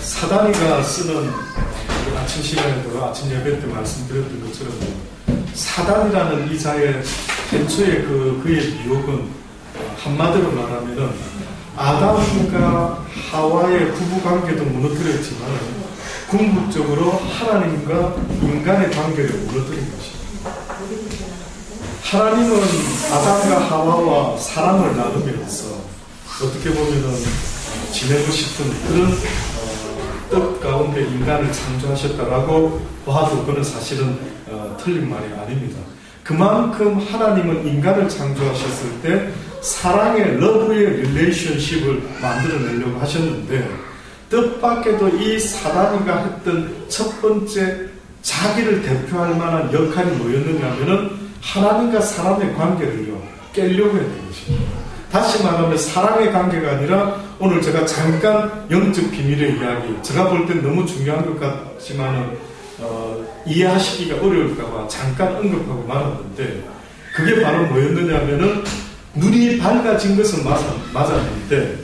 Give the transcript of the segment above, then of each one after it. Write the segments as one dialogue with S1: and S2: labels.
S1: 사단이가 쓰는 아침 시간에도 아침 예배 때 말씀드렸던 것처럼 사단이라는 이 자의 태초의 그의 미혹은 한마디로 말하면은 아담과 하와의 부부관계도 무너뜨렸지만 궁극적으로 하나님과 인간의 관계를 무너뜨린 것입니다. 하나님은 아담과 하와와 사랑을 나누면서 어떻게 보면은 지내고 싶은 그런 뜻 가운데 인간을 창조하셨다라고 봐도 그는 사실은 틀린 말이 아닙니다. 그만큼 하나님은 인간을 창조하셨을 때 사랑의 러브의 릴레이션십을 만들어내려고 하셨는데 뜻밖에도 이 사단이가 했던 첫 번째 자기를 대표할 만한 역할이 뭐였느냐 하면은 하나님과 사람의 관계를요 깨려고 했던 것입니다. 다시 말하면 사랑의 관계가 아니라 오늘 제가 잠깐 영적 비밀의 이야기, 제가 볼 땐 너무 중요한 것 같지만은 이해하시기가 어려울까봐 잠깐 언급하고 말았는데 그게 바로 뭐였느냐 하면은 눈이 밝아진 것은 맞았는데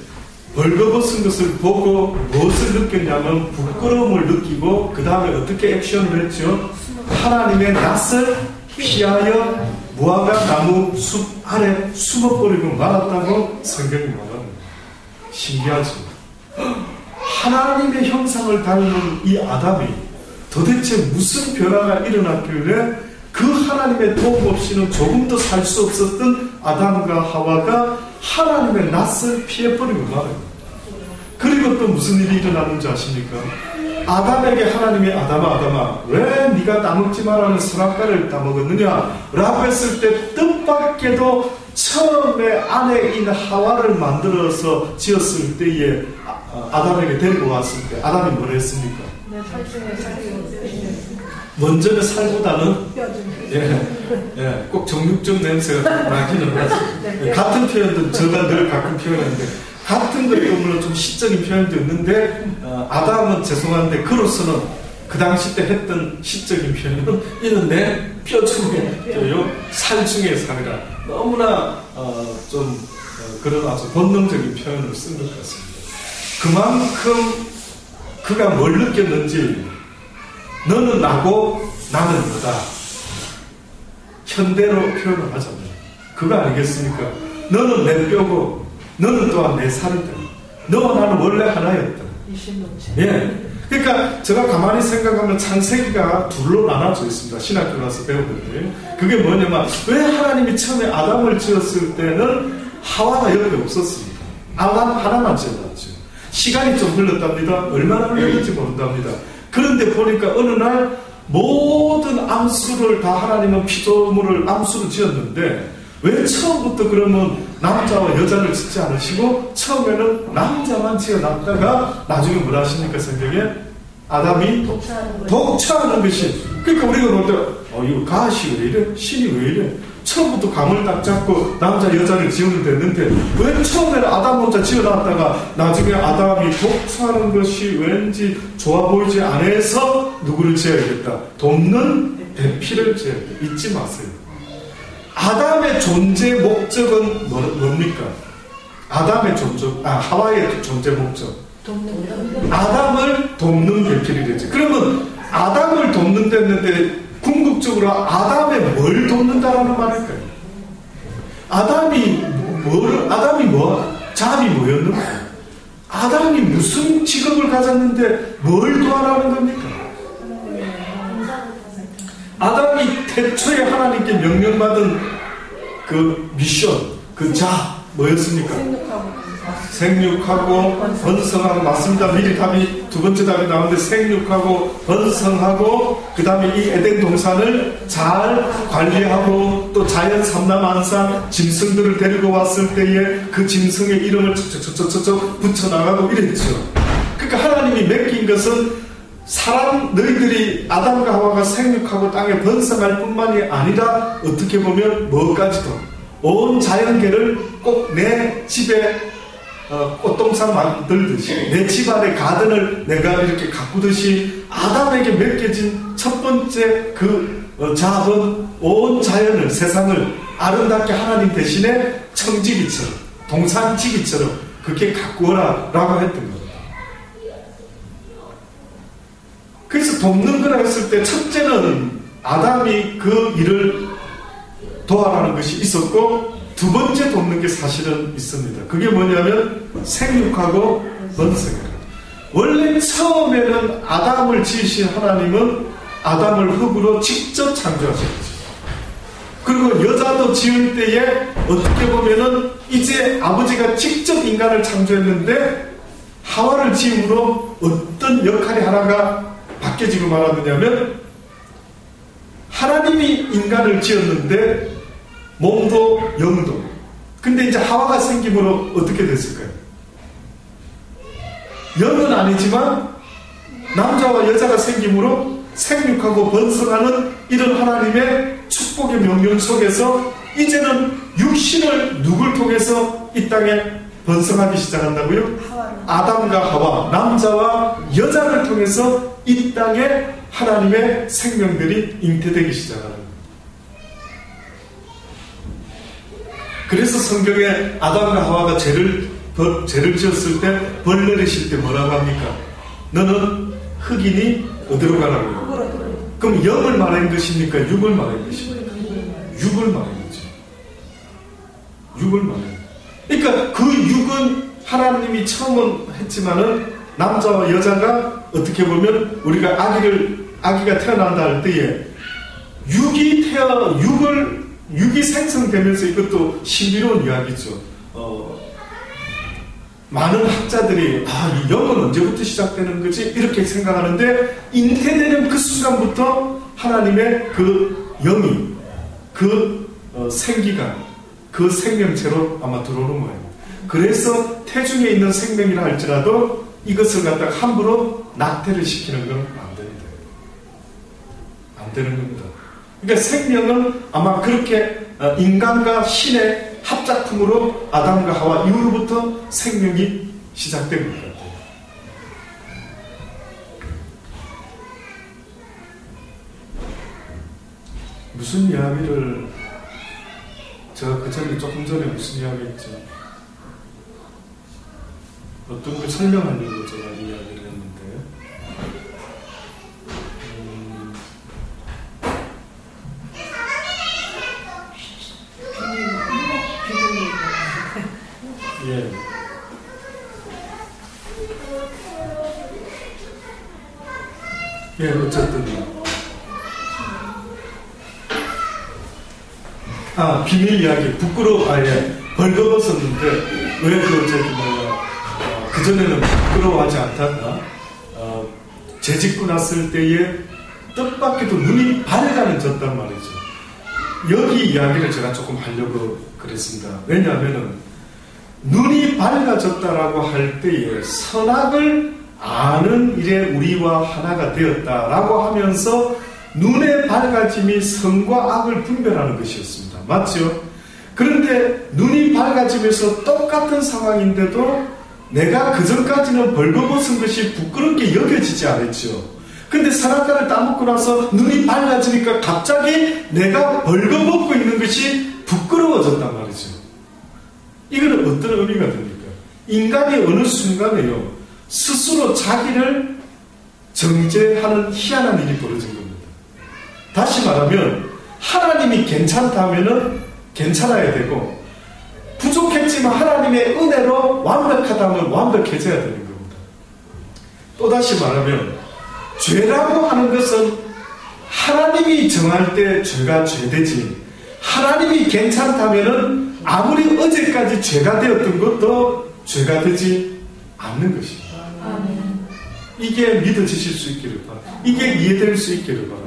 S1: 벌거벗은 것을 보고 무엇을 느꼈냐면 부끄러움을 느끼고 그 다음에 어떻게 액션을 했죠? 하나님의 낯을 피하여 무화과 나무 숲 아래 숨어버리고 말았다고 성경이 말합니다. 신기하죠? 하나님의 형상을 닮은 이 아담이 도대체 무슨 변화가 일어났길래 그 하나님의 도움 없이는 조금도 살 수 없었던 아담과 하와가 하나님의 낯을 피해버리고 말아요. 그리고 또 무슨 일이 일어나는지 아십니까? 아담에게 하나님이 아담아 왜 네가 따먹지 말라는 선악과를 따먹었느냐 라고 했을 때 뜻밖에도 처음에 아내 인 하와를 만들어서 지었을 때에 아담에게 데리고 왔을 때 아담이 뭘 했습니까? 먼저는 살보다는 꼭 정육점 냄새가 나기는 하죠. 같은 표현도 제가 늘 가끔 표현하는데 같은 것도 물론 좀 시적인 표현도 있는데 아담은 죄송한데 그로서는 그 당시 때 했던 시적인 표현은 이는 내 뼈 중에 뼈요 살 중에 살이라 너무나 그런 아주 본능적인 표현을 쓴 것 같습니다. 그만큼 그가 뭘 느꼈는지 너는 나고 나는 너다 현대로 표현을 하잖아요. 그거 아니겠습니까? 너는 내 뼈고 너는 또한 내 살이다. 너와 나는 원래 하나였다. 예. 그러니까 제가 가만히 생각하면 창세기가 둘로 나눠져 있습니다. 신학교 가서 배우는데 그게 뭐냐면 왜 하나님이 처음에 아담을 지었을 때는 하와가 옆에 없었습니까? 아담 하나만 지어놨죠. 시간이 좀 흘렀답니다. 얼마나 흘렀는지 모른답니다. 그런데 보니까 어느 날 모든 암수를 다 하나님은 피조물을 암수로 지었는데 왜 처음부터 그러면 남자와 여자를 짓지 않으시고 처음에는 남자만 지어놨다가 나중에 뭘 하십니까? 성경에 아담이 독차하는 것이 그러니까 우리가 볼 때 이거 가시 왜 이래? 신이 왜 이래? 처음부터 감을 딱 잡고 남자 여자를 지으면 됐는데 왜 처음에는 아담 혼자 지어놨다가 나중에 아담이 독차하는 것이 왠지 좋아 보이지 않아서 누구를 지어야겠다? 돕는 배필을 지어야겠다. 잊지 마세요. 아담의 존재 목적은 뭡니까? 아담의 하와의 존재 목적. 아담을 돕는 배필이 되죠. 그러면 아담을 돕는 데는데 궁극적으로 아담의 뭘 돕는다라는 말일까요? 아담이 잡이 뭐였는가? 아담이 무슨 직업을 가졌는데 뭘 도와라는 겁니까? 아담이 태초에 하나님께 명령받은 그 미션, 그 뭐였습니까? 생육하고 번성하고 맞습니다. 미리 답이 두 번째 답이 나오는데 생육하고 번성하고 그 다음에 이 에덴 동산을 잘 관리하고 또 자연 삼라만상 짐승들을 데리고 왔을 때에 그 짐승의 이름을 척척척척 붙여나가고 이랬죠. 그러니까 하나님이 맡긴 것은 너희들이 아담과 하와가 생육하고 땅에 번성할 뿐만이 아니라 어떻게 보면 뭐까지도 온 자연계를 꼭 내 집에 꽃동산 만들듯이 내 집안의 가든을 내가 이렇게 가꾸듯이 아담에게 맡겨진 첫 번째 자업은 온 자연을 세상을 아름답게 하나님 대신에 청지기처럼 동산지기처럼 그렇게 가꾸어라 라고 했던 겁니다. 그래서 돕는 거라 했을 때 첫째는 아담이 그 일을 도와라는 것이 있었고, 두 번째 돕는 게 사실은 있습니다. 그게 뭐냐면 생육하고 번성해라. 원래 처음에는 아담을 지으신 하나님은 아담을 흙으로 직접 창조하셨죠. 그리고 여자도 지을 때에 어떻게 보면은 이제 아버지가 직접 인간을 창조했는데, 하와를 지음으로 어떤 역할이 하나가 바뀌어지고 말았느냐면, 하나님이 인간을 지었는데 몸도 영도. 근데 이제 하와가 생김으로 어떻게 됐을까요? 영은 아니지만 남자와 여자가 생김으로 생육하고 번성하는 이런 하나님의 축복의 명령 속에서 이제는 육신을 누굴 통해서 이 땅에 번성하기 시작한다고요? 아담과 하와, 남자와 여자를 통해서 이 땅에 하나님의 생명들이 잉태되기 시작하는 거예요. 그래서 성경에 아담과 하와가 죄를 지었을 때, 벌 내리실 때 뭐라고 합니까? 너는 흑이니 어디로 가라고요? 그럼 영을 말한 것입니까? 육을 말한 것입니까? 육을 말한 거죠. 육을 말한 거죠. 그러니까 그 육은 하나님이 처음은 했지만은 남자와 여자가 어떻게 보면 우리가 아기가 태어난다 할 때에 육이 생성되면서, 이것도 신비로운 이야기죠. 많은 학자들이 이 영은 언제부터 시작되는 거지? 이렇게 생각하는데, 잉태되는 그 순간부터 하나님의 그 영이, 그 생기가 그 생명체로 아마 들어오는 거예요. 그래서 태중에 있는 생명이라 할지라도 이것을 갖다가 함부로 낙태를 시키는 건 안 됩니다. 안 되는 겁니다. 그러니까 생명은 아마 그렇게 인간과 신의 합작품으로 아담과 하와 이후로부터 생명이 시작된 것 같아요. 무슨 이야기를, 제가 조금 전에 무슨 이야기 했죠? 어떤 걸 설명하려고 제가 이야기를 했는데, 어쨌든 비밀 이야기, 벌거벗었는데 왜 그전에는 부끄러워하지 않았나? 재짓고 났을 때에 뜻밖에도 눈이 밝아졌단 말이죠. 여기 이야기를 제가 조금 하려고 그랬습니다. 왜냐하면은 눈이 밝아졌다라고 할 때에 선악을 아는 일에 우리와 하나가 되었다라고 하면서 눈의 밝아짐이 선과 악을 분별하는 것이었습니다. 맞죠? 그런데 눈이 밝아지면서 똑같은 상황인데도 내가 그전까지는 벌거벗은 것이 부끄럽게 여겨지지 않았죠. 근데 선악과를 따먹고 나서 눈이 밝아지니까 갑자기 내가 벌거벗고 있는 것이 부끄러워졌단 말이죠. 이거는 어떤 의미가 됩니까? 인간이 어느 순간에요, 스스로 자기를 정죄하는 희한한 일이 벌어진 겁니다. 다시 말하면 하나님이 괜찮다면은 괜찮아야 되고, 부족했지만 하나님의 은혜로 완벽하다면 완벽해져야 되는 겁니다. 또다시 말하면 죄라고 하는 것은 하나님이 정할 때 죄가 죄되지, 하나님이 괜찮다면은 아무리 어제까지 죄가 되었던 것도 죄가 되지 않는 것입니다. 이게 믿어지실 수 있기를 바랍니다. 이게 이해될 수 있기를 바랍니다.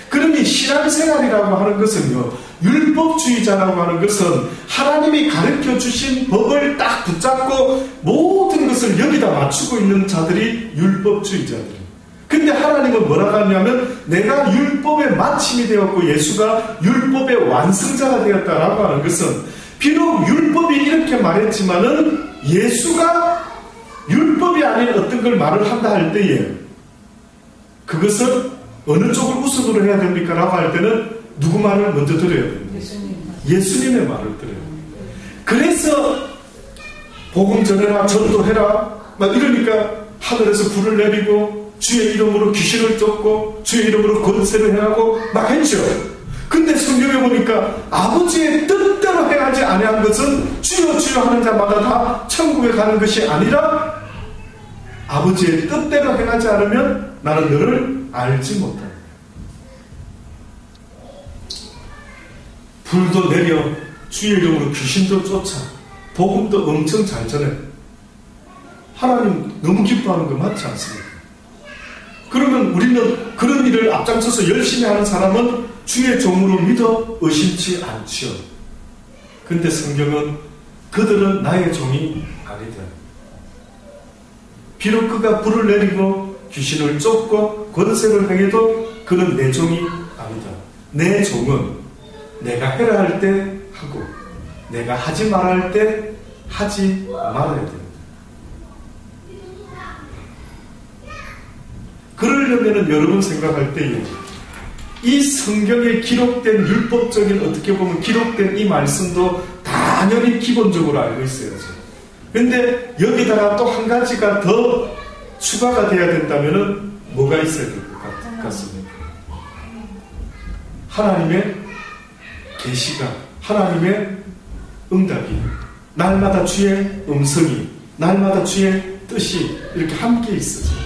S1: 그러니 신앙생활이라고 하는 것은요, 율법주의자라고 하는 것은 하나님이 가르쳐 주신 법을 딱 붙잡고 모든 것을 여기다 맞추고 있는 자들이 율법주의자들입니다. 근데 하나님은 뭐라고 하냐면 내가 율법의 마침이 되었고 예수가 율법의 완성자가 되었다라고 하는 것은, 비록 율법이 이렇게 말했지만은 예수가 율법이 아닌 어떤 걸 말을 한다 할 때에 그것은 어느 쪽을 우선으로 해야 됩니까? 라고 할 때는 누구 말을 먼저 들어야 됩니다. 예수님의 말을 들어야 됩니다. 그래서 복음 전해라, 전도해라 막 이러니까 하늘에서 불을 내리고 주의 이름으로 귀신을 쫓고 주의 이름으로 권세를 행하고 막 했죠. 근데 성경에 보니까 아버지의 뜻대로 행하지 아니한 것은 주여 주여 하는 자마다 다 천국에 가는 것이 아니라 아버지의 뜻대로 행하지 않으면 나는 너를 알지 못한다. 불도 내려 주의 이름으로 귀신도 쫓아 복음도 엄청 잘 전해. 하나님 너무 기뻐하는 거 맞지 않습니까? 그러면 우리는 그런 일을 앞장서서 열심히 하는 사람은 주의 종으로 믿어 의심치 않지요. 근데 성경은 그들은 나의 종이 아니다. 비록 그가 불을 내리고 귀신을 쫓고 권세를 행해도 그는 내 종이 아니다. 내 종은 내가 해라 할 때 하고 내가 하지 말아야 할 때 하지 말아야 됩니다. 그러려면 여러분 생각할 때에 이 성경에 기록된 율법적인 어떻게 보면 기록된 이 말씀도 당연히 기본적으로 알고 있어야죠. 근데 여기다가 또 한 가지가 더 추가가 돼야 된다면 뭐가 있어야 될 것 같습니까? 하나님의 계시가, 하나님의 응답이, 날마다 주의 음성이, 날마다 주의 뜻이 이렇게 함께 있어요.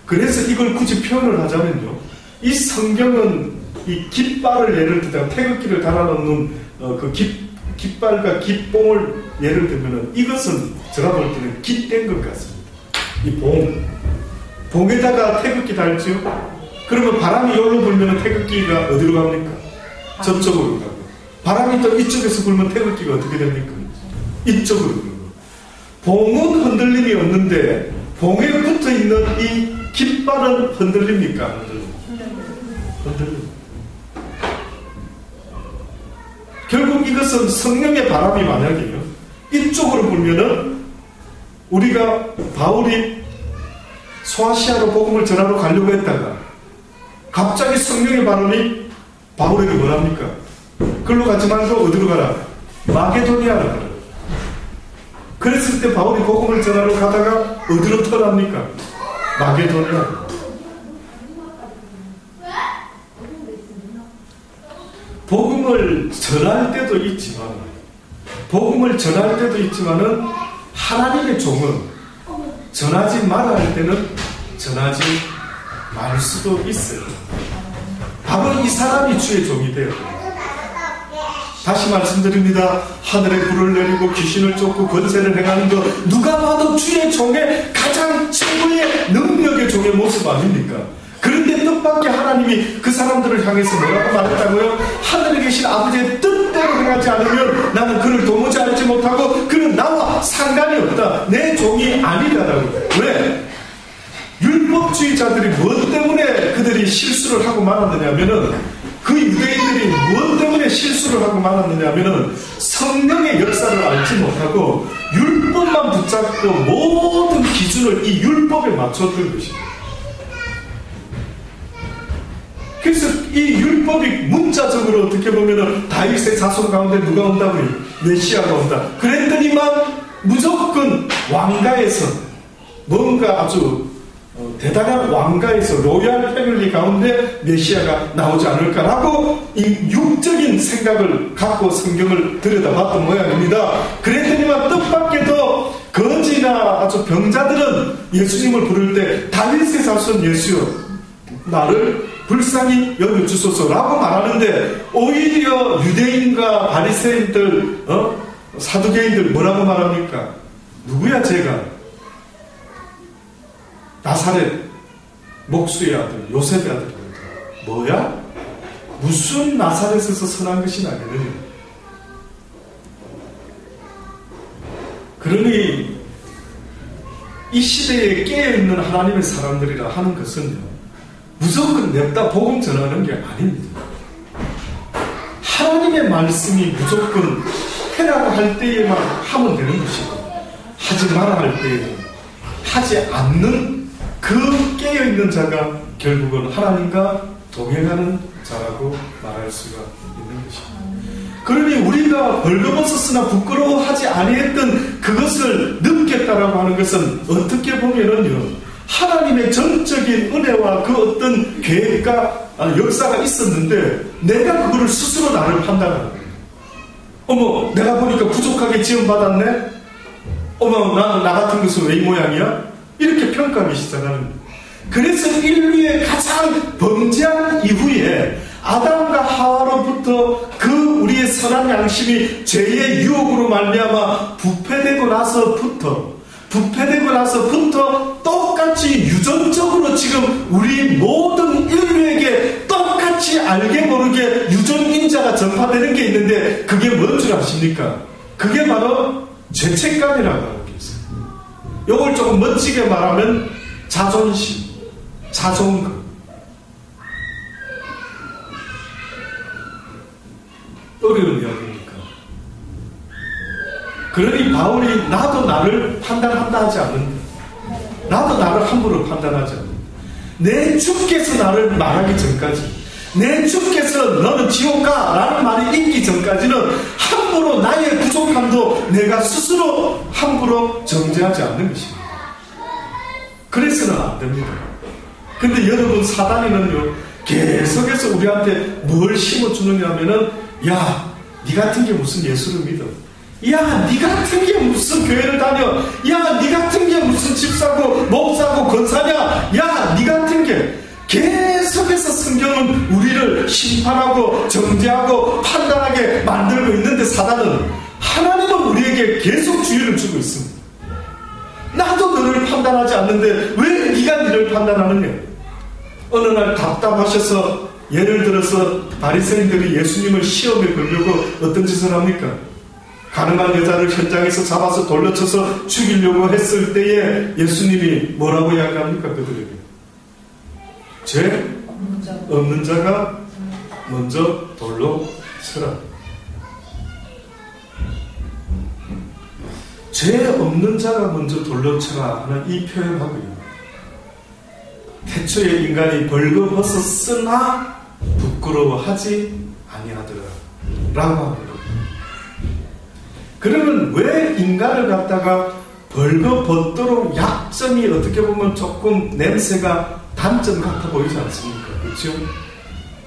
S1: 그래서 이걸 굳이 표현을 하자면요, 이 성경은 이 깃발을 예를 들자면 태극기를 달아놓는 그 깃발과 깃봉을 예를 들면은 이것은 제가 볼 때는 깃된 것 같습니다. 이 봉에다가 태극기 달죠. 그러면 바람이 여기로 불면 태극기가 어디로 갑니까? 저쪽으로 가고, 바람이 또 이쪽에서 불면 태극기가 어떻게 됩니까? 이쪽으로 가고. 봉은 흔들림이 없는데 봉에 붙어 있는 이 깃발은 흔들립니까? 흔들립니다. 결국 이것은 성령의 바람이 만약에요, 이쪽으로 불면은 우리가 바울이 소아시아로 복음을 전하러 가려고 했다가 갑자기 성령의 바람이 바울에게 뭐랍니까? 글로 가지 말고 어디로 가라? 마게도니아로 가라. 그랬을 때 바울이 복음을 전하러 가다가 어디로 떠납니까? 마게도니아. 복음을 전할 때도 있지만은 하나님의 종은 전하지 말아야 할 때는 전하지 말 수도 있어요. 바로 이 사람이 주의 종이 돼요. 다시 말씀드립니다. 하늘에 불을 내리고 귀신을 쫓고 권세를 행하는 것, 누가 봐도 주의 종의 가장 최고의 능력의 종의 모습 아닙니까? 그런데 뜻밖의 하나님이 그 사람들을 향해서 뭐라고 말했다고요? 하늘에 계신 아버지의 뜻대로 행하지 않으면 나는 그를 도무지 알지 못하고 그는 나와 상관이 없다. 내 종이 아니다라고. 왜? 율법주의자들이 무엇 때문에 그들이 실수를 하고 말았느냐면은, 그 유대인들이 무엇 때문에 실수를 하고 말았느냐면은 성령의 역사를 알지 못하고 율법만 붙잡고 모든 기준을 이 율법에 맞췄던 것입니다. 그래서 이 율법이 문자적으로 어떻게 보면은 다윗의 자손 가운데 누가 온다고요? 메시아가 온다. 그랬더니만 무조건 왕가에서 뭔가 아주 대단한 왕가에서 로얄 패밀리 가운데 메시아가 나오지 않을까라고 이 육적인 생각을 갖고 성경을 들여다봤던 모양입니다. 그랬더니만 뜻밖에도 거지나 아주 병자들은 예수님을 부를 때 다윗의 자손 예수여 나를 불쌍히 여겨주소서라고 말하는데, 오히려 유대인과 바리새인들, 사두개인들 뭐라고 말합니까? 누구야 제가? 나사렛 목수의 아들 요셉의 아들. 뭐야? 무슨 나사렛에서 선한 것이 나겠느냐? 그러니 이 시대에 깨어있는 하나님의 사람들이라 하는 것은요, 무조건 냅다 복음 전하는 게 아닙니다. 하나님의 말씀이 무조건 해라고 할 때에만 하면 되는 것이고, 하지 마라 할 때에는 하지 않는 그 깨어있는 자가 결국은 하나님과 동행하는 자라고 말할 수가 있는 것입니다. 그러니 우리가 벌거벗었으나 부끄러워하지 아니했던 그것을 느꼈다라고 하는 것은 어떻게 보면은요, 하나님의 전적인 은혜와 그 어떤 계획과 역사가 있었는데 내가 그거를 스스로 나를 판단하는 거예요. 어머, 내가 보니까 부족하게 지원받았네? 어머, 나는 나 같은 것은 왜 이 모양이야? 이렇게 평가하기 시작하는 거예요. 그래서 인류의 가장 범죄한 이후에 아담과 하와로부터 그 우리의 선한 양심이 죄의 유혹으로 말미암아 부패되고 나서부터 똑같이 유전적으로 지금 우리 모든 인류에게 똑같이 알게 모르게 유전인자가 전파되는 게 있는데 그게 뭔 줄 아십니까? 그게 바로 죄책감이라고 하는 게 있어요. 이걸 조금 멋지게 말하면 자존심, 자존감. 어려운 이야기입니까? 그러니 바울이 나도 나를 판단한다 하지 않는다. 나도 나를 함부로 판단하지 않는다. 내 주께서 나를 말하기 전까지, 내 주께서 너는 지옥 가 라는 말이 있기 전까지는 함부로 나의 부족함도 내가 스스로 함부로 정죄하지 않는 것입니다. 그래서는 안 됩니다. 근데 여러분, 사단이는요 계속해서 우리한테 뭘 심어주느냐 하면은, 야, 니 같은 게 무슨 예수를 믿어? 야, 니 같은 게 무슨 교회를 다녀? 야, 니 같은 게 무슨 집 사고 목 사고 건사냐? 야, 니 같은 게. 계속해서 성경은 우리를 심판하고 정죄하고 판단하게 만들고 있는데, 사단은, 하나님은 우리에게 계속 주의를 주고 있습니다. 나도 너를 판단하지 않는데 왜 네가 너를 판단하느냐? 어느 날 답답하셔서, 예를 들어서 바리새인들이 예수님을 시험에 걸려고 어떤 짓을 합니까? 가늠한 여자를 현장에서 잡아서 돌려 쳐서 죽이려고 했을 때에 예수님이 뭐라고 이야기합니까? 그들에게 죄 없는 자가 먼저 돌로 쳐라. 죄 없는 자가 먼저 돌로 쳐라 하는 이 표현하고요, 태초에 인간이 벌거벗었으나 부끄러워하지 아니하더라 라고 합니다. 그러면 왜 인간을 갖다가 벌거벗도록 약점이 어떻게 보면 조금 냄새가 단점 같아 보이지 않습니까? 그렇죠?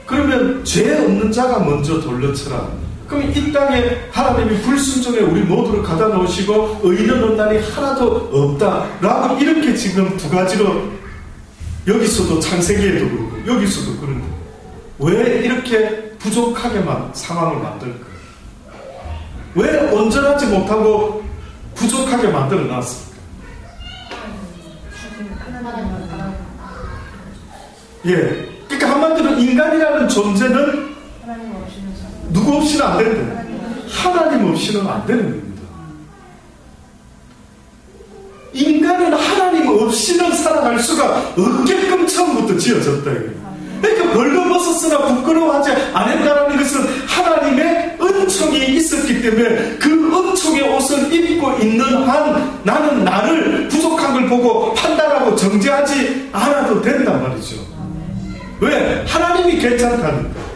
S1: 그러면 죄 없는 자가 먼저 돌려 쳐라. 그럼 이 땅에 하나님이 불순종에 우리 모두를 가다 놓으시고 의인은 온난이 하나도 없다라고 이렇게 지금 두 가지로, 여기서도 창세기에도 그렇고 여기서도 그런데 왜 이렇게 부족하게만 상황을 만들까? 왜 온전하지 못하고 부족하게 만들어 놨습니까? 예, 그러니까 한마디로 인간이라는 존재는 누구 없이는 안 된다. 하나님 없이는 안 되는 겁니다. 인간은 하나님 없이는 살아갈 수가 없게끔 처음부터 지어졌다. 그러니까 벌거벗었으나 부끄러워하지 않았다는 것은 하나님의 은총이 있었기 때문에 그 은총의 옷을 입고 있는 한 나는 나를 부족한 걸 보고 판단하고 정죄하지 않아도 된단 말이죠. 왜? 하나님이 괜찮다니까.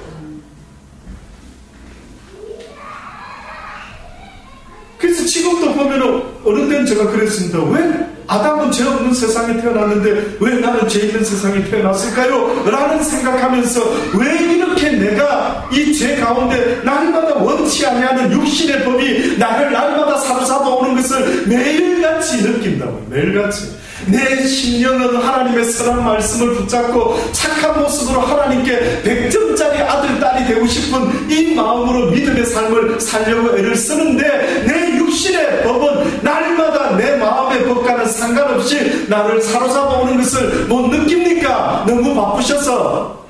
S1: 그래서 지금도 보면 어느 때는 제가 그랬습니다. 왜 아담은 죄 없는 세상에 태어났는데 왜 나는 죄 있는 세상에 태어났을까요? 라는 생각하면서 왜 이렇게 내가 이 죄 가운데 날마다 원치 아니하는 육신의 법이 나를 날마다 사로잡아 오는 것을 매일같이 느낀다고요. 매일같이. 내 심령은 하나님의 선한 말씀을 붙잡고 착한 모습으로 하나님께 100점짜리 아들, 딸이 되고 싶은 이 마음으로 믿음의 삶을 살려고 애를 쓰는데, 내 육신의 법은 날마다 내 마음의 법과는 상관없이 나를 사로잡아 오는 것을 못 느낍니까? 너무 바쁘셔서.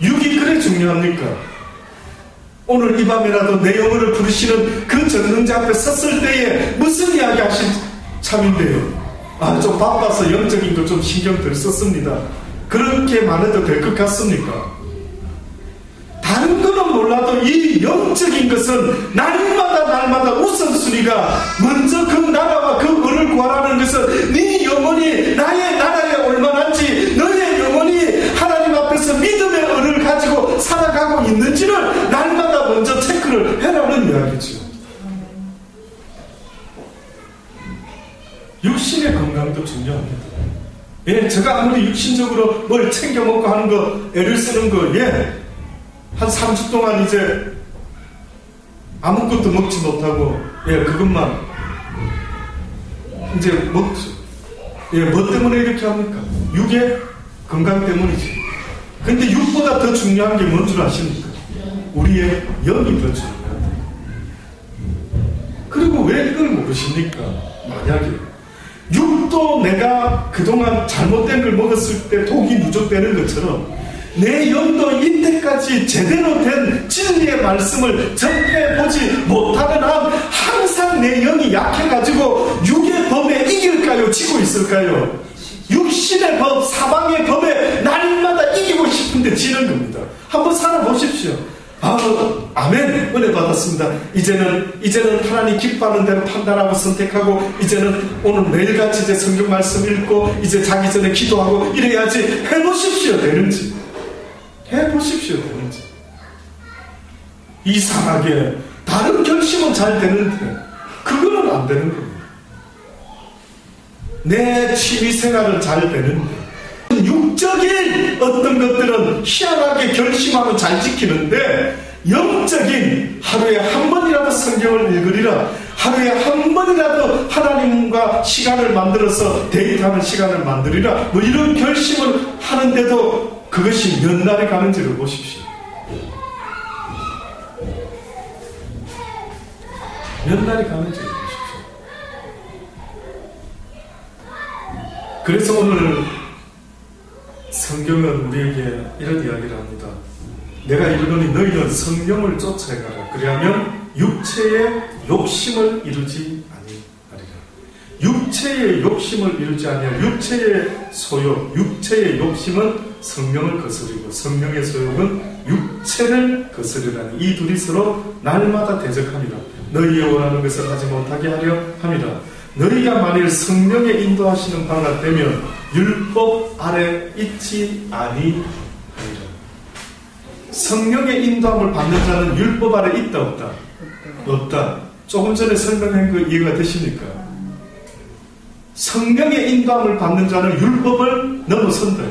S1: 육이 그래 중요합니까? 오늘 이 밤에라도 내 영혼을 부르시는 그 전능자 앞에 섰을 때에 무슨 이야기 하신 참인데요? 아, 좀 바빠서 영적인 거 좀 신경 덜 썼습니다. 그렇게만 해도 될 것 같습니까? 다른 거는 몰라도 이 영적인 것은 날마다 우선순위가 먼저 그 나라와 그 은을 구하라는 것은 네 영혼이 나의 나라에 올만한지, 너의 영혼이 하나님 앞에서 믿음의 은을 가지고 살아가고 있는지를 날마다 먼저 체크를 해라는 이야기죠. 육신의 건강도 중요합니다. 예, 제가 아무리 육신적으로 뭘 챙겨 먹고 하는 거, 애를 쓰는 거, 예, 한 3주 동안 이제 아무것도 먹지 못하고, 예, 그것만 이제 먹죠. 예, 뭐 때문에 이렇게 합니까? 육의 건강 때문이지. 근데 육보다 더 중요한 게 뭔 줄 아십니까? 우리의 영이 더 중요하다. 그리고 왜 이걸 모르십니까? 만약에 육도 내가 그동안 잘못된 걸 먹었을 때 독이 누적되는 것처럼 내 영도 이때까지 제대로 된 진리의 말씀을 접해보지 못하는 한 항상 내 영이 약해가지고 육의 법에 이길까요? 지고 있을까요? 육신의 법, 사방의 법에 날마다 이기고 싶은데 지는 겁니다. 한번 살아보십시오. 아멘. 은혜 받았습니다. 이제는 하나님 기뻐하는 대로 판단하고 선택하고, 이제는 오늘 매일같이 이제 성경 말씀 읽고, 이제 자기 전에 기도하고 이래야지. 해보십시오. 되는지. 해보십시오. 되는지. 이상하게 다른 결심은 잘 되는데 그거는 안 되는 겁니다. 내 취미생활은 잘 되는데 육적인 어떤 것들은 희한하게 결심하면 잘 지키는데, 영적인 하루에 한 번이라도 성경을 읽으리라, 하루에 한 번이라도 하나님과 시간을 만들어서 데이트하는 시간을 만들리라, 뭐 이런 결심을 하는데도 그것이 몇 날이 가는지를 보십시오. 몇 날이 가는지를 보십시오. 그래서 오늘 성경은 우리에게 이런 이야기를 합니다. 내가 이르노니 너희는 성령을 쫓아가라. 그리하면 육체의 욕심을 이루지 아니하리라. 육체의 욕심을 이루지 아니하리라. 육체의 소욕, 육체의 욕심은 성령을 거스르고 성령의 소욕은 육체를 거스르라니 이 둘이 서로 날마다 대적함이라. 너희의 원하는 것을 하지 못하게 하려 함이라. 너희가 만일 성령의 인도하시는 바가 되면 율법 아래 있지 아니하리라. 성령의 인도함을 받는 자는 율법 아래 있다 없다? 없다. 조금 전에 설명한 거 이해가 되십니까? 성령의 인도함을 받는 자는 율법을 넘어선다.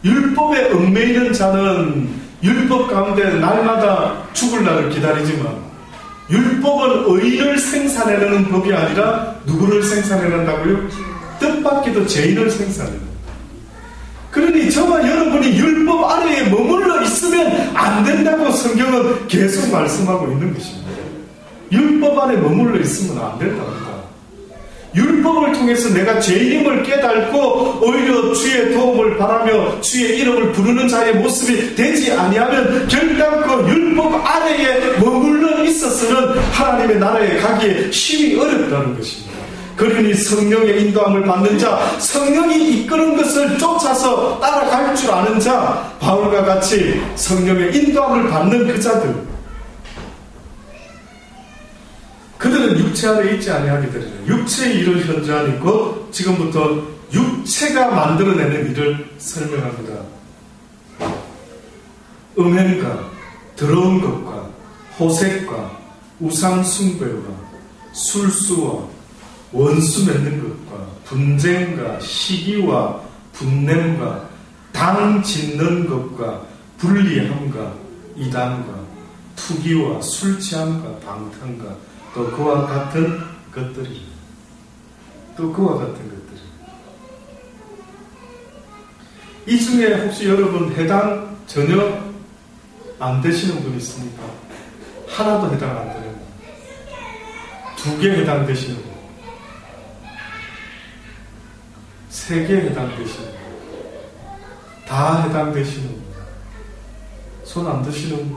S1: 율법에 얽매이는 자는 율법 가운데 날마다 죽을 날을 기다리지만, 율법은 의를 생산해내는 법이 아니라 누구를 생산해낸다고요? 뜻밖에도 죄인을 생산해낸다. 그러니 저와 여러분이 율법 아래에 머물러 있으면 안 된다고 성경은 계속 말씀하고 있는 것입니다. 율법 안에 머물러 있으면 안 된답니다. 율법을 통해서 내가 죄인임을 깨닫고 오히려 주의 도움을 바라며 주의 이름을 부르는 자의 모습이 되지 아니하면 결단코 율법 아래에 머물러 있어서는 하나님의 나라에 가기에 힘이 어렵다는 것입니다. 그러니 성령의 인도함을 받는 자, 성령이 이끄는 것을 쫓아서 따라갈 줄 아는 자, 바울과 같이 성령의 인도함을 받는 그 자들, 그들은 육체 안에 있지 아니하게 되리라. 육체의 일을 현저하니 곧 지금부터 육체가 만들어내는 일을 설명합니다. 음행과 더러운 것과 호색과 우상 숭배와 술수와 원수 맺는 것과 분쟁과 시기와 분냄과 당 짓는 것과 불리함과 이단과 투기와 술 취함과 방탕과 또 그와 같은 것들이, 또 그와 같은 것들이. 이 중에 혹시 여러분 해당 전혀 안 되시는 분 있습니까? 하나도 해당 안 되는 분, 2개 해당되시는 분, 3개 해당되시는 분, 다 해당되시는 분, 손 안 드시는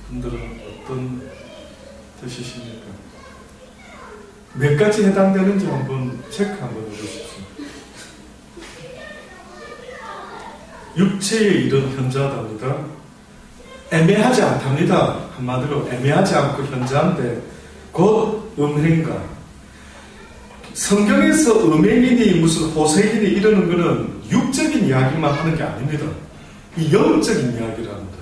S1: 분들은 어떤 드시십니까? 몇 가지 해당되는지 한번 체크 한번 해보십시오. 육체의 일은 현저하답니다. 애매하지 않답니다. 한마디로 애매하지 않고 현저한데, 곧 음행가. 성경에서 음행이니 무슨 호색이니 이러는 것은 육적인 이야기만 하는 게 아닙니다. 이 영적인 이야기를 합니다.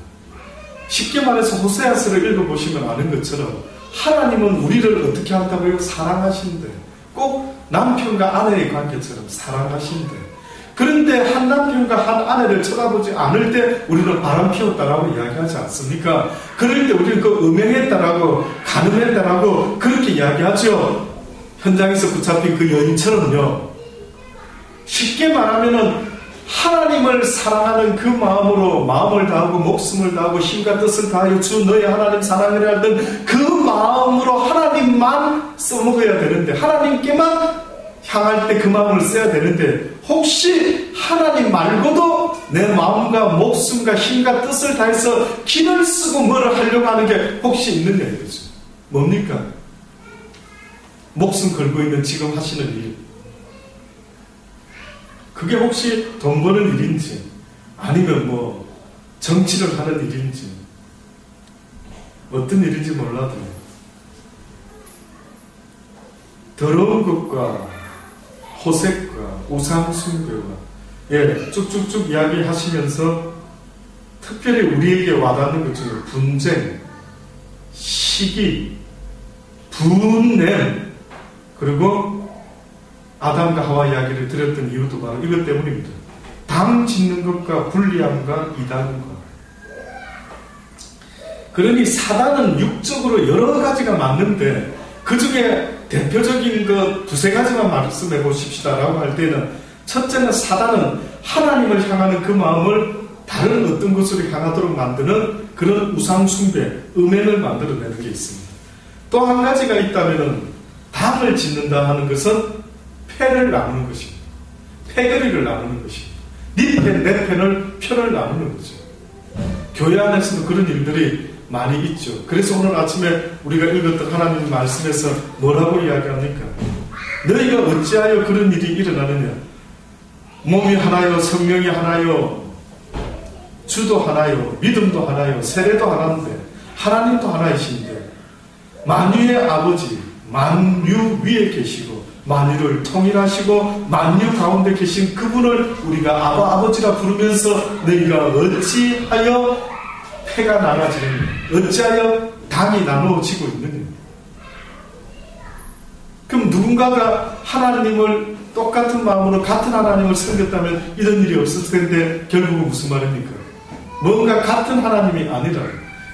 S1: 쉽게 말해서 호세아서를 읽어보시면 아는 것처럼 하나님은 우리를 어떻게 한다고요? 사랑하시는데 꼭 남편과 아내의 관계처럼 사랑하신대. 그런데 한 남편과 한 아내를 쳐다보지 않을 때 우리는 바람 피웠다라고 이야기하지 않습니까? 그럴 때 우리는 그 음행했다라고, 간음했다라고 그렇게 이야기하죠. 현장에서 붙잡힌 그 여인처럼요. 쉽게 말하면은 하나님을 사랑하는 그 마음으로 마음을 다하고 목숨을 다하고 힘과 뜻을 다하여 주 너의 하나님 사랑하려 하던 그 마음으로 하나님만 써먹어야 되는데, 하나님께만 향할 때 그 마음을 써야 되는데, 혹시 하나님 말고도 내 마음과 목숨과 힘과 뜻을 다해서 기를 쓰고 뭐를 하려고 하는 게 혹시 있느냐 이거죠. 뭡니까? 목숨 걸고 있는 지금 하시는 일, 그게 혹시 돈 버는 일인지, 아니면 뭐 정치를 하는 일인지, 어떤 일인지 몰라도 더러운 것과 호색과 우상숭배와 쭉쭉쭉 이야기하시면서 특별히 우리에게 와닿는 것 중에 분쟁, 시기, 분냄, 그리고 아담과 하와 이야기를 드렸던 이유도 바로 이것 때문입니다. 당 짓는 것과 불리함과 이단과. 그러니 사단은 육적으로 여러 가지가 맞는데 그 중에 대표적인 것 두세 가지만 말씀해 보십시다라고 할 때는, 첫째는 사단은 하나님을 향하는 그 마음을 다른 어떤 것으로 향하도록 만드는 그런 우상숭배, 음행을 만들어내는 게 있습니다. 또 한 가지가 있다면은 당을 짓는다 하는 것은 패를 나누는 것입니다. 패거리를 나누는 것입니다. 네 편, 내 편을 표를 나누는 거죠. 교회 안에서도 그런 일들이 많이 있죠. 그래서 오늘 아침에 우리가 읽었던 하나님 말씀에서 뭐라고 이야기합니까? 너희가 어찌하여 그런 일이 일어나느냐? 몸이 하나요, 성령이 하나요, 주도 하나요, 믿음도 하나요, 세례도 하나인데 하나님도 하나이신데 만유의 아버지, 만유 위에 계시고 만유를 통일하시고 만유 가운데 계신 그분을 우리가 아버지라 부르면서 너희가 어찌하여 패가 나눠지느냐, 어찌하여 당이 나누어지고 있느냐. 그럼 누군가가 하나님을 똑같은 마음으로 같은 하나님을 섬겼다면 이런 일이 없었을 텐데 결국은 무슨 말입니까? 뭔가 같은 하나님이 아니라,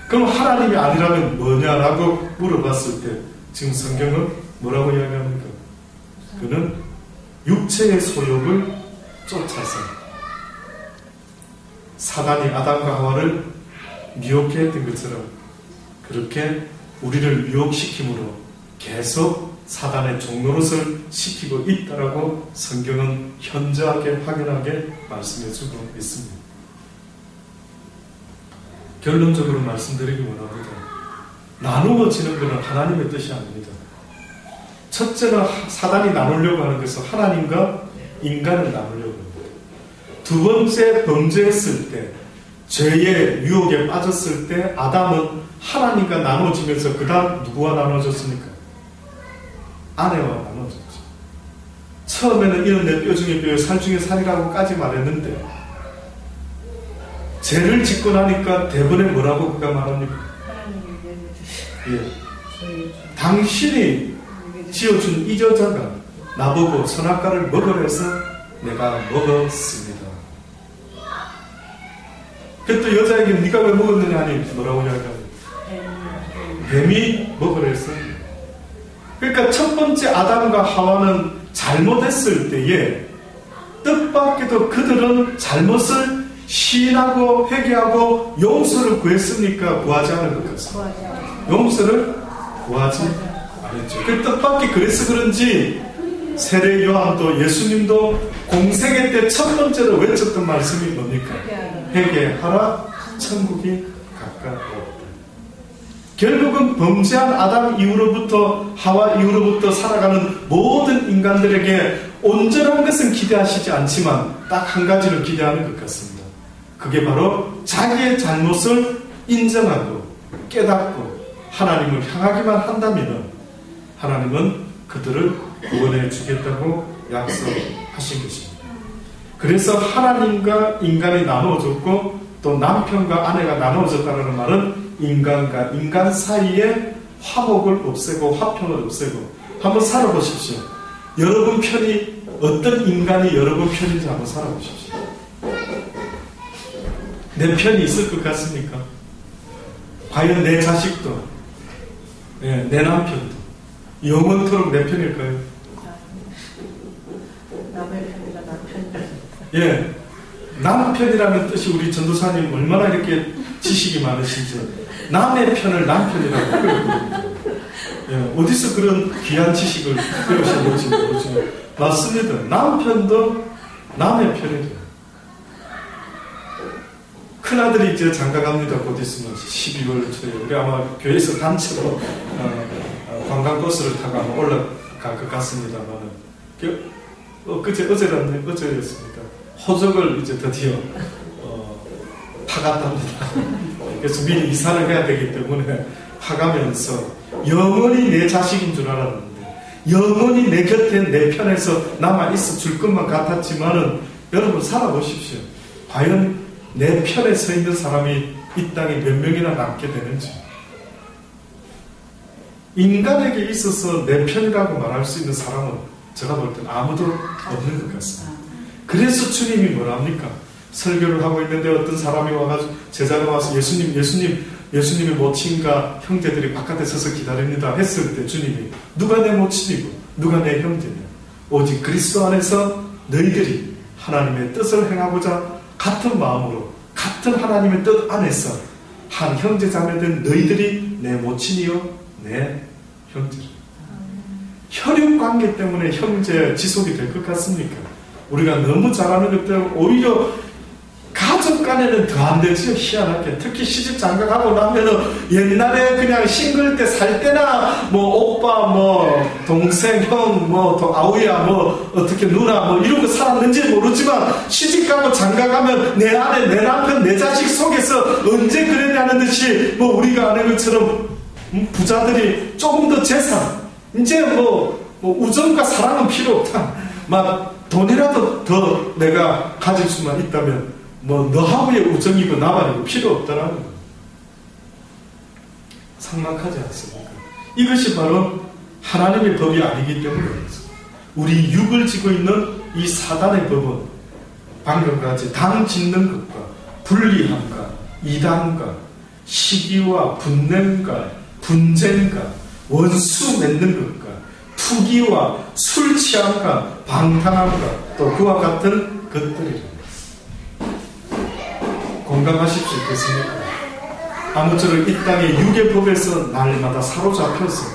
S1: 그럼 하나님이 아니라면 뭐냐라고 물어봤을 때 지금 성경은 뭐라고 이야기합니까? 그는 육체의 소욕을 쫓아서 사단이 아담과 하와를 미혹해 했던 것처럼 그렇게 우리를 미혹시킴으로 계속 사단의 종노릇을 시키고 있다라고 성경은 현저하게 확연하게 말씀해주고 있습니다. 결론적으로 말씀드리기 원합니다. 나누어지는 것은 하나님의 뜻이 아닙니다. 첫째는 사단이 나누려고 하는 것은 하나님과 인간을 나누려고 합니다. 두 번째, 범죄했을 때, 죄의 유혹에 빠졌을 때 아담은 하나님과 나눠지면서 그 다음 누구와 나눠졌습니까? 아내와 나눠졌죠. 처음에는 이는 내 뼈 중에 뼈요 살 중에 살이라고까지 말했는데 죄를 짓고 나니까 대번에 뭐라고 그가 말합니까? 당신이 지어준 이 여자가 나보고 선악과를 먹으라 해서 내가 먹었습니다. 또 여자에게 네가 왜 먹었느냐 하니 뭐라고 이야기합니까? 뱀이 먹으라 해서. 그러니까 첫 번째 아담과 하와는 잘못했을 때에 뜻밖에도 그들은 잘못을 시인하고 회개하고 용서를 구했습니까? 구하지 않은 것 같습니다. 용서를 구하지 않았죠. 그 뜻밖에 그래서 그런지 세례 요한도 예수님도 공생애 때 첫 번째로 외쳤던 말씀이 뭡니까? 회개하라, 천국이 가까웠다. 결국은 범죄한 아담 이후로부터 하와 이후로부터 살아가는 모든 인간들에게 온전한 것은 기대하시지 않지만 딱 한 가지를 기대하는 것 같습니다. 그게 바로 자기의 잘못을 인정하고 깨닫고 하나님을 향하기만 한다면 하나님은 그들을 구원해 주겠다고 약속하신 것입니다. 그래서 하나님과 인간이 나누어졌고 또 남편과 아내가 나누어졌다는 말은 인간과 인간 사이에 화목을 없애고 화평을 없애고, 한번 살아보십시오. 여러분 편이, 어떤 인간이 여러분 편인지 한번 살아보십시오. 내 편이 있을 것 같습니까? 과연 내 자식도, 예, 내 남편도 영원토록 내 편일까요?
S2: 남의 편이라 남편이라.
S1: 예, 남편이라는 뜻이 우리 전도사님 얼마나 이렇게 지식이 많으신지 남의 편을 남편이라고 그러거든요. 예, 어디서 그런 귀한 지식을 배우신 건지 모르지만 맞습니다. 남편도 남의 편이죠. 큰아들이 이제 장가갑니다. 곧 있으면 12월 초에 우리 아마 교회에서 단체로 관광버스를 타고 아마 올라갈 것 같습니다만 어제였습니까? 호적을 이제 드디어 파갔답니다. 그래서 미리 이사를 해야 되기 때문에 파가면서 영원히 내 자식인 줄 알았는데 영원히 내 곁에 내 편에서 남아있어 줄 것만 같았지만은 여러분 살아보십시오. 과연 내 편에 서 있는 사람이 이 땅에 몇 명이나 남게 되는지. 인간에게 있어서 내 편이라고 말할 수 있는 사람은 제가 볼 때는 아무도 없는 것 같습니다. 그래서 주님이 뭐랍니까? 설교를 하고 있는데 어떤 사람이 와가지고 제자가 와서 예수님의 모친과 형제들이 바깥에 서서 기다립니다 했을 때 주님이 누가 내 모친이고 누가 내 형제냐? 오직 그리스도 안에서 너희들이 하나님의 뜻을 행하고자 같은 마음으로 같은 하나님의 뜻 안에서 한 형제자매된 너희들이 내 모친이요 내 형제라. 혈육관계 때문에 형제 지속이 될 것 같습니까? 우리가 너무 잘하는 것 때문에 오히려 가족 간에는 더 안 되죠. 희한하게. 특히 시집 장가가고 나면은 옛날에 그냥 싱글 때 살 때나 뭐 오빠 뭐 동생 형 뭐 아우야 뭐 어떻게 누나 뭐 이런 거 살았는지 모르지만 시집 가고 장가가면 내 아내 내 남편 내 자식 속에서 언제 그랬냐는 듯이 뭐 우리가 아는 것처럼 부자들이 조금 더 재산 이제 뭐 우정과 사랑은 필요 없다. 막 돈이라도 더 내가 가질 수만 있다면 뭐 너하고의 우정이고 나만이고 필요 없다라는 거. 삭막하지 않습니까? 이것이 바로 하나님의 법이 아니기 때문에 우리 육을 지고 있는 이 사단의 법은 방금 같이 당 짓는 것과 불리함과 이단과 시기와 분냄과 분쟁과 원수 맺는 것과 투기와 술 취함과 방탕함과 또 그와 같은 것들이라. 공감하실 수 있겠습니까? 아무쪼록 이 땅의 육의 법에서 날마다 사로잡혀서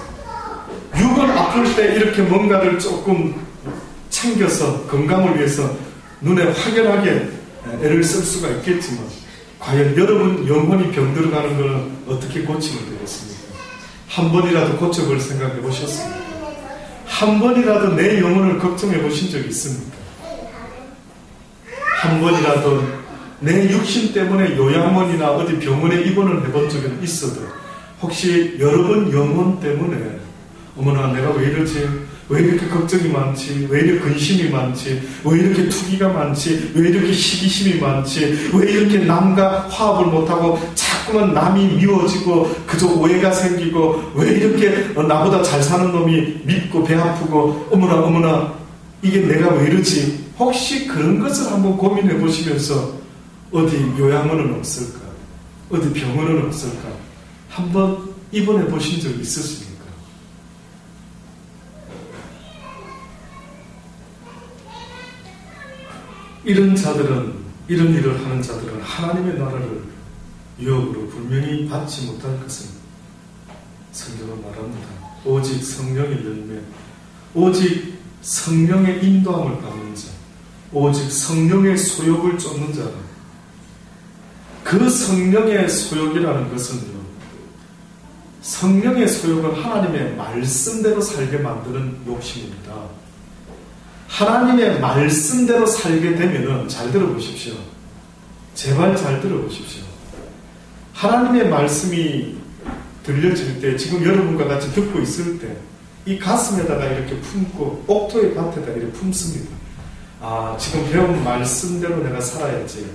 S1: 육은 아플 때 이렇게 뭔가를 조금 챙겨서 건강을 위해서 눈에 확연하게 애를 쓸 수가 있겠지만 과연 여러분 영혼이 병들어가는 것은 어떻게 고치면 되겠습니까? 한 번이라도 고쳐볼 생각해 보셨습니까? 한 번이라도 내 영혼을 걱정해 보신 적이 있습니까? 한 번이라도 내 육신 때문에 요양원이나 어디 병원에 입원을 해본 적은 있어도 혹시 여러분 영혼 때문에 어머나 내가 왜 이러지? 왜 이렇게 걱정이 많지? 왜 이렇게 근심이 많지? 왜 이렇게 투기가 많지? 왜 이렇게 시기심이 많지? 왜 이렇게 남과 화합을 못하고 자꾸만 남이 미워지고 그저 오해가 생기고 왜 이렇게 나보다 잘 사는 놈이 밉고 배 아프고 어머나 이게 내가 왜 이러지? 혹시 그런 것을 한번 고민해 보시면서 어디 요양원은 없을까? 어디 병원은 없을까? 한번 입원해 보신 적 있으십니까? 이런 자들은, 이런 일을 하는 자들은 하나님의 나라를 유혹으로 분명히 받지 못할 것을 성경은 말합니다. 오직 성령의 열매, 오직 성령의 인도함을 받는 자, 오직 성령의 소욕을 쫓는 자는 그 성령의 소욕이라는 것은요, 성령의 소욕은 하나님의 말씀대로 살게 만드는 욕심입니다. 하나님의 말씀대로 살게 되면은, 잘 들어보십시오. 제발 잘 들어보십시오. 하나님의 말씀이 들려질 때, 지금 여러분과 같이 듣고 있을 때, 이 가슴에다가 이렇게 품고, 옥토의 밭에다 이렇게 품습니다. 아, 지금 배운 말씀대로 내가 살아야지.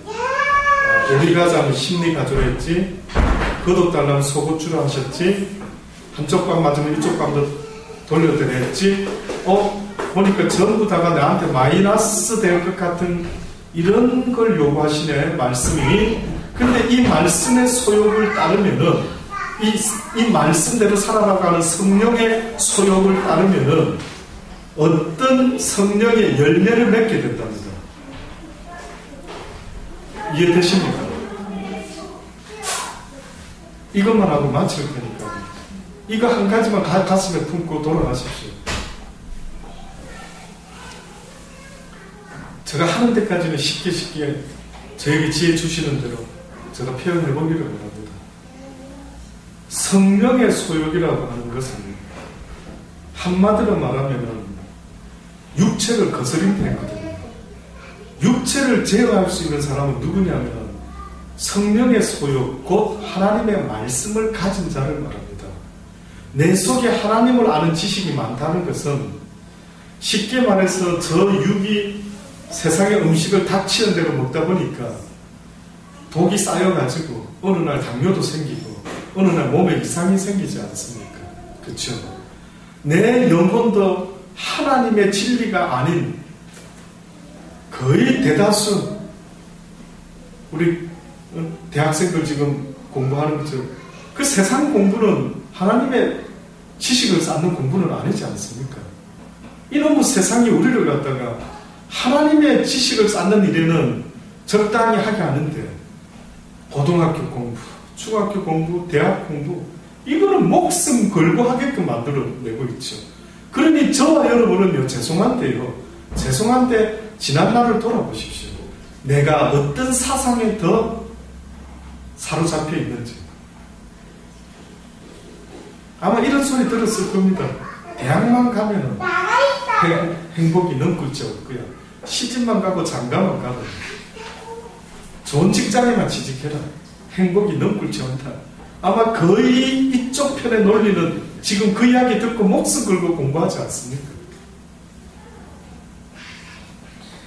S1: 어디 가자면 심리 가조로 했지, 겉옷달라면 속옷주로 하셨지, 한쪽 방 맞으면 이쪽 방도 돌려드려 했지, 보니까 전부 다가 나한테 마이너스 될 것 같은 이런 걸 요구하시네, 말씀이. 근데 이 말씀의 소욕을 따르면은, 이 말씀대로 살아나가는 성령의 소욕을 따르면은, 어떤 성령의 열매를 맺게 된답니다. 이해되십니까? 이것만 하고 마칠 테니까. 이거 한 가지만 가슴에 품고 돌아가십시오. 제가 하는 데까지는 쉽게 저에게 지혜 주시는 대로 제가 표현해 보기를 원합니다. 성령의 소욕이라고 하는 것은 한마디로 말하면 육체를 거스린다 했거든요. 육체를 제어할 수 있는 사람은 누구냐면 성령의 소욕, 곧 하나님의 말씀을 가진 자를 말합니다. 내 속에 하나님을 아는 지식이 많다는 것은 쉽게 말해서 저 육이 세상의 음식을 닥치는 대로 먹다 보니까 독이 쌓여가지고 어느 날 당뇨도 생기고 어느 날 몸에 이상이 생기지 않습니까? 그렇죠? 내 영혼도 하나님의 진리가 아닌 거의 대다수 우리 대학생들 지금 공부하는 것처럼 그 세상 공부는 하나님의 지식을 쌓는 공부는 아니지 않습니까? 이놈의 세상이 우리를 갖다가 하나님의 지식을 쌓는 일에는 적당히 하게 하는데 고등학교 공부, 중학교 공부, 대학 공부 이거는 목숨 걸고 하게끔 만들어내고 있죠. 그러니 저와 여러분은요, 죄송한데 지난날을 돌아보십시오. 내가 어떤 사상에 더 사로잡혀 있는지. 아마 이런 소리 들었을 겁니다. 대학만 가면은 행복이 넘글지 없고요. 시집만 가고 장가만 가고 좋은 직장에만 취직해라. 행복이 넘글지 않다. 아마 거의 이쪽 편의 논리는 지금 그 이야기 듣고 목숨 걸고 공부하지 않습니까?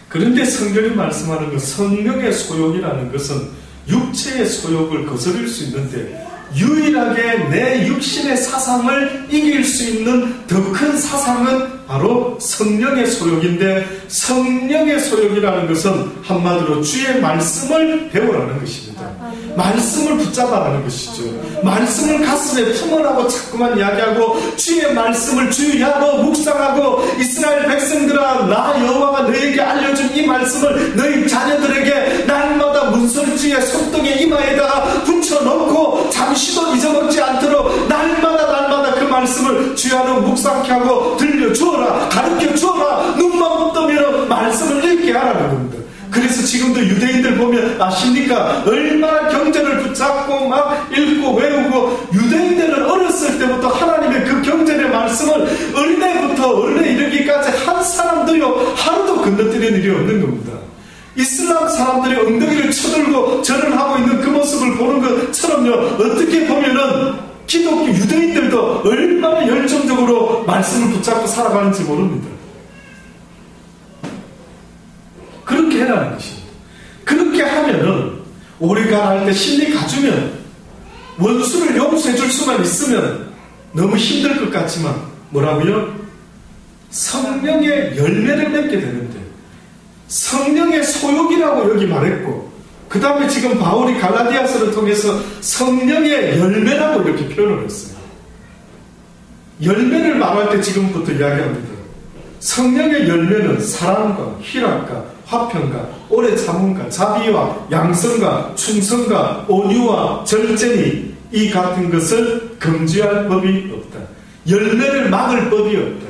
S1: 그런데 성경이 말씀하는 것, 성령의 소욕이라는 것은 육체의 소욕을 거스릴 수 있는데 유일하게 내 육신의 사상을 이길 수 있는 더 큰 사상은 바로 성령의 소욕인데, 성령의 소욕이라는 것은 한마디로 주의 말씀을 배우라는 것입니다. 말씀을 붙잡아라는 것이죠. 말씀을 가슴에 품으라고 자꾸만 이야기하고 주의 말씀을 주야로 묵상하고 이스라엘 백성들아, 나 여호와가 너에게 알려준 이 말씀을 너희 자녀들에게 날마다 문설주의 손등에 이마에다가 붙여놓고 잠시도 잊어먹지 않도록 날마다 그 말씀을 주야로 묵상케 하고 들려주어라, 가르쳐주어라. 눈만 뜨면 말씀을 읽게 하라는 겁니다. 그래서 지금도 유대인들 보면 아십니까? 얼마나 경전을 붙잡고 막 읽고 외우고, 유대인들은 어렸을 때부터 하나님의 그 경전의 말씀을 어린애부터 어른에 이르기까지 한 사람도요 하루도 건너뛰는 일이 없는 겁니다. 이슬람 사람들이 엉덩이를 쳐들고 절을 하고 있는 그 모습을 보는 것처럼요, 어떻게 보면은 기독교 유대인들도 얼마나 열정적으로 말씀을 붙잡고 살아가는지 모릅니다. 그렇게 해라는 것입니다. 그렇게 하면은 우리가 할 때 심리 가주면 원수를 용서해 줄 수만 있으면 너무 힘들 것 같지만 뭐라고요? 성령의 열매를 맺게 되는데, 성령의 소욕이라고 여기 말했고, 그 다음에 지금 바울이 갈라디아서를 통해서 성령의 열매라고 이렇게 표현을 했어요. 열매를 말할 때 지금부터 이야기합니다. 성령의 열매는 사랑과 희락과 화평과 오래 참음과 자비와 양성과 충성과 온유와 절제니 이 같은 것을 금지할 법이 없다. 열매를 막을 법이 없다.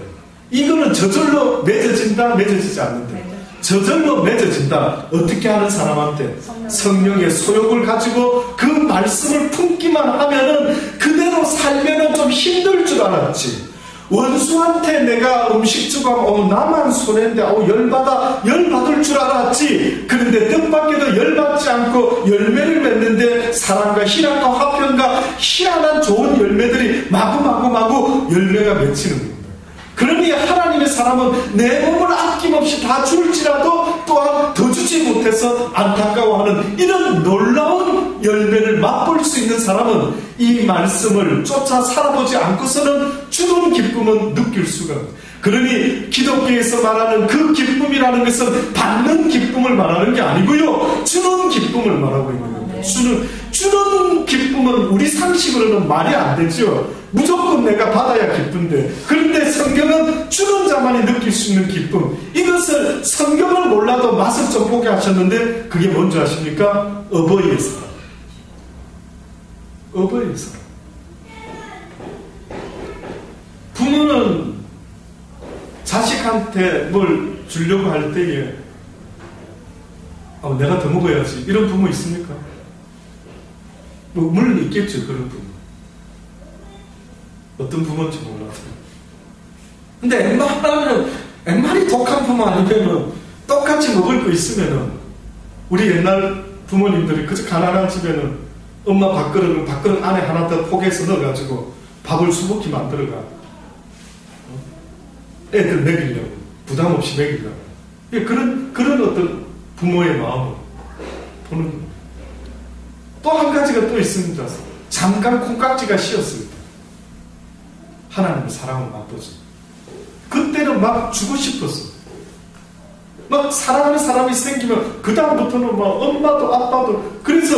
S1: 이거는 저절로 맺어진다, 맺어지지 않는다. 저절로 맺어진다. 어떻게 하는 사람한테? 성령의 소욕을 가지고 그 말씀을 품기만 하면은, 그대로 살면은 좀 힘들 줄 알았지. 원수한테 내가 음식 주고 하면 나만 손해인데 열받을 줄 알았지. 그런데 뜻밖에도 열받지 않고 열매를 맺는데 사랑과 희락과 화평과 희한한 좋은 열매들이 마구 열매가 맺히는 겁니다. 그러니 하나님의 사람은 내 몸을 아낌없이 다 줄지라도 또한 더 주지 못해서 안타까워하는 이런 놀라운 열매를 맛볼 수 있는 사람은 이 말씀을 쫓아 살아보지 않고서는 주는 기쁨은 느낄 수가 없어요. 그러니 기독교에서 말하는 그 기쁨이라는 것은 받는 기쁨을 말하는 게 아니고요, 주는 기쁨을 말하고 있는 겁니다. 주는 기쁨은 우리 상식으로는 말이 안 되죠. 무조건 내가 받아야 기쁜데, 그런데 성경은 주는 자만이 느낄 수 있는 기쁨, 이것을 성경을 몰라도 맛을 좀 보게 하셨는데 그게 뭔지 아십니까? 어버이의 사랑. 어버이의 사랑. 부모는 자식한테 뭘 주려고 할 때에 내가 더 먹어야지, 이런 부모 있습니까? 뭐 물론 있겠죠, 그런 부모. 어떤 부모인지 몰라도. 근데 웬만히 독한 부모 아니면은 똑같이 먹을 거 있으면은, 우리 옛날 부모님들이 그저 가난한 집에는 엄마 밥그릇 안에 하나 더 포개서 넣어가지고 밥을 수북히 만들어가 애들 먹이려고, 부담 없이 먹이려고. 그런 어떤 부모의 마음을 보는 거예요. 또 한 가지가 또 있습니다. 잠깐 콩깍지가 씌었을 때 하나님의 사랑을 맛보죠. 그때는 막 주고 싶었어. 막 사랑하는 사람이 생기면 그 다음부터는 막 엄마도 아빠도. 그래서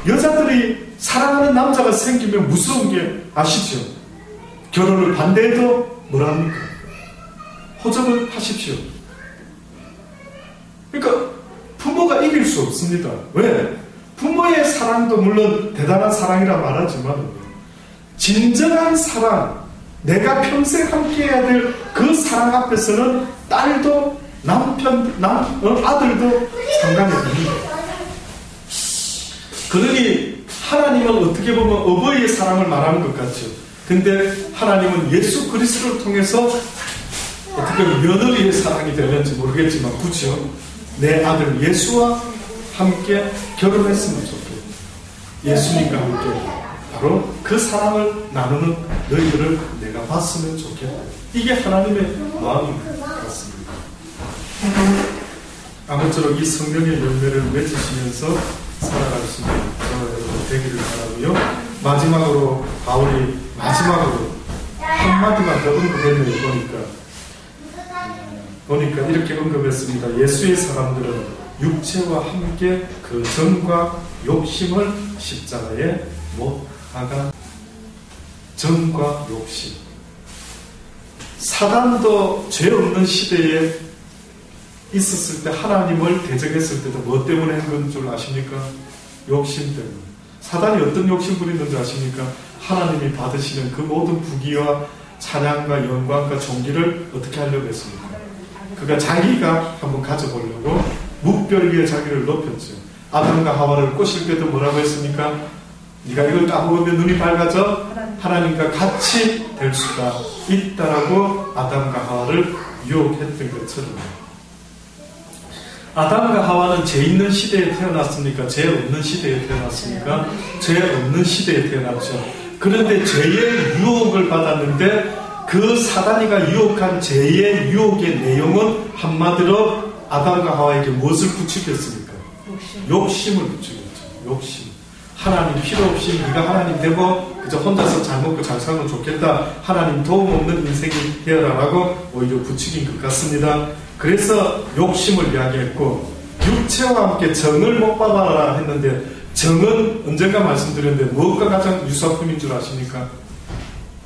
S1: 여자들이 사랑하는 남자가 생기면 무서운 게 아시죠? 결혼을 반대해도 뭐랍니까? 호적을 하십시오. 그러니까 부모가 이길 수 없습니다. 왜? 부모의 사랑도 물론 대단한 사랑이라 말하지만, 진정한 사랑, 내가 평생 함께 해야 될 그 사랑 앞에서는 딸도 아들도 상관이 없습니다. 그러니 하나님은 어떻게 보면 어버이의 사랑을 말하는 것 같죠. 근데 하나님은 예수 그리스도를 통해서 어떻게 보면 며느리의 사랑이 되는지 모르겠지만, 그렇죠? 내 아들 예수와 함께 결혼했으면 좋겠다. 예수님과 함께 바로 그 사랑을 나누는 너희들을 내가 봤으면 좋겠다. 이게 하나님의 마음인 것 같습니다. 아무쪼록 이 성령의 열매를 맺으시면서 살아갈 수 있는 저와 여러분 되기를 바라고요. 마지막으로 바울이 한마디만 더 언급했네요. 보니까 이렇게 언급했습니다. 예수의 사람들은 육체와 함께 그 정과 욕심을 십자가에 못 박아. 정과 욕심. 사단도 죄 없는 시대에 있었을 때, 하나님을 대적했을 때도 뭐 때문에 한 건 줄 아십니까? 욕심 때문에. 사단이 어떤 욕심 부리는 줄 아십니까? 하나님이 받으시는 그 모든 부귀와 찬양과 영광과 존귀를 어떻게 하려고 했습니까? 그가 자기가 한번 가져보려고 묵별 위에 자기를 높였죠. 아담과 하와를 꼬실 때도 뭐라고 했습니까? 네가 이걸 까먹으면 눈이 밝아져 하나님과 같이 될 수가 있다라고 아담과 하와를 유혹했던 것처럼, 아담과 하와는 죄 있는 시대에 태어났습니까? 죄 없는 시대에 태어났습니까? 죄 없는 시대에 태어났죠. 그런데 죄의 유혹을 받았는데, 그 사단이가 유혹한 죄의 유혹의 내용은 한마디로 아담과 하와에게 무엇을 부추겼습니까? 욕심을 부추겼죠. 욕심. 하나님 필요 없이 네가 하나님 되고 그저 혼자서 잘 먹고 잘 살면 좋겠다, 하나님 도움 없는 인생이 되어라라고 오히려 부추긴 것 같습니다. 그래서 욕심을 이야기했고, 육체와 함께 정을 못 받아라 했는데, 정은 언젠가 말씀드렸는데 무엇과 가장 유사품인 줄 아십니까?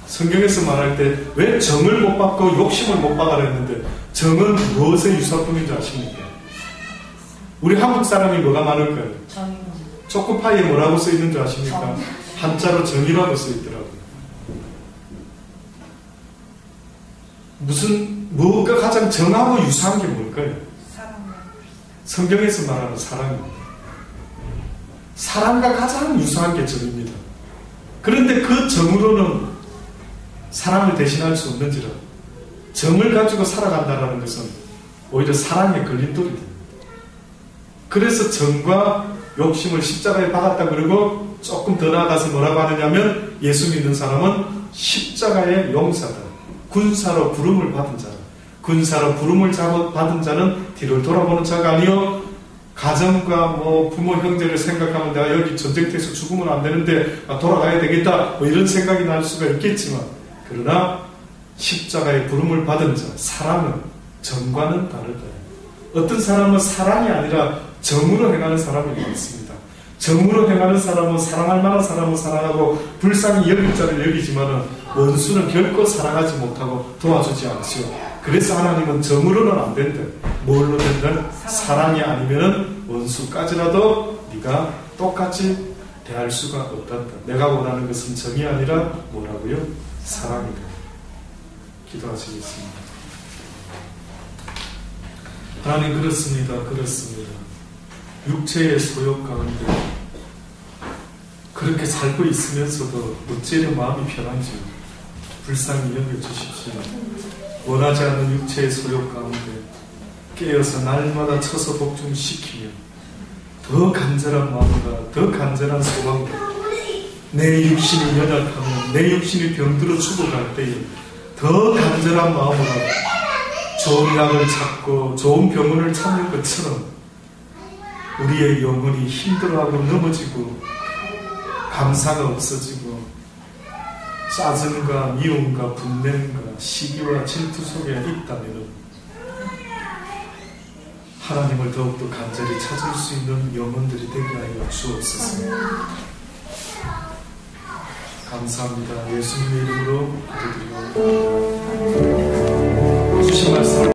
S1: 성경에서 말할 때 왜 정을 못 받고 욕심을 못 받아라 했는데, 정은 무엇의 유사품인 줄 아십니까? 우리 한국 사람이 뭐가 많을까요? 초코파이에 뭐라고 써있는 줄 아십니까? 한자로 정이라고 써있더라고요. 뭐가 가장 정하고 유사한 게 뭘까요? 성경에서 말하는 사랑입니다. 사랑과 가장 유사한 게 정입니다. 그런데 그 정으로는 사랑을 대신할 수 없는지라, 정을 가지고 살아간다는 것은 오히려 사랑의 걸림돌이 됩니다. 그래서 정과 욕심을 십자가에 박았다 그러고, 조금 더 나아가서 뭐라고 하느냐면, 예수 믿는 사람은 십자가의 용사다. 군사로 부름을 받은 자라. 군사로 부름을 받은 자는 뒤를 돌아보는 자가 아니요 가정과 부모 형제를 생각하면 내가 여기 전쟁터에서 죽으면 안 되는데 돌아가야 되겠다 이런 생각이 날 수가 있겠지만, 그러나 십자가의 부름을 받은 자, 사랑은 정과는 다르다. 어떤 사람은 사랑이 아니라 정으로 행하는 사람이 많습니다. 정으로 행하는 사람은 사랑할 만한 사람은 사랑하고 불쌍히 여길 자를 여기지만 원수는 결코 사랑하지 못하고 도와주지 않지요. 그래서 하나님은 정으로는 안 된다. 뭘로 된다? 사랑이 아니면 원수까지라도 네가 똑같이 대할 수가 없단다. 내가 원하는 것은 정이 아니라 뭐라고요? 사랑이다. 기도하시겠습니다. 하나님, 그렇습니다. 육체의 소욕 가운데 그렇게 살고 있으면서도 어찌려 마음이 편한지 불쌍히 여겨주십시오. 원하지 않는 육체의 소욕 가운데 깨어서 날마다 쳐서 복종시키며 더 간절한 마음과 더 간절한 소망과 내 육신이 연약하며 내 육신이 병들어 죽어갈 때에 더 간절한 마음으로 좋은 약을 찾고 좋은 병원을 찾는 것처럼 우리의 영혼이 힘들어하고 넘어지고 감사가 없어지고 짜증과 미움과 분냄과 시기와 질투 속에 있다면 하나님을 더욱더 간절히 찾을 수 있는 영혼들이 되게 하여 주옵소서. 감사합니다. 예수님의 이름으로 기도드리옵나이다. 주신 말씀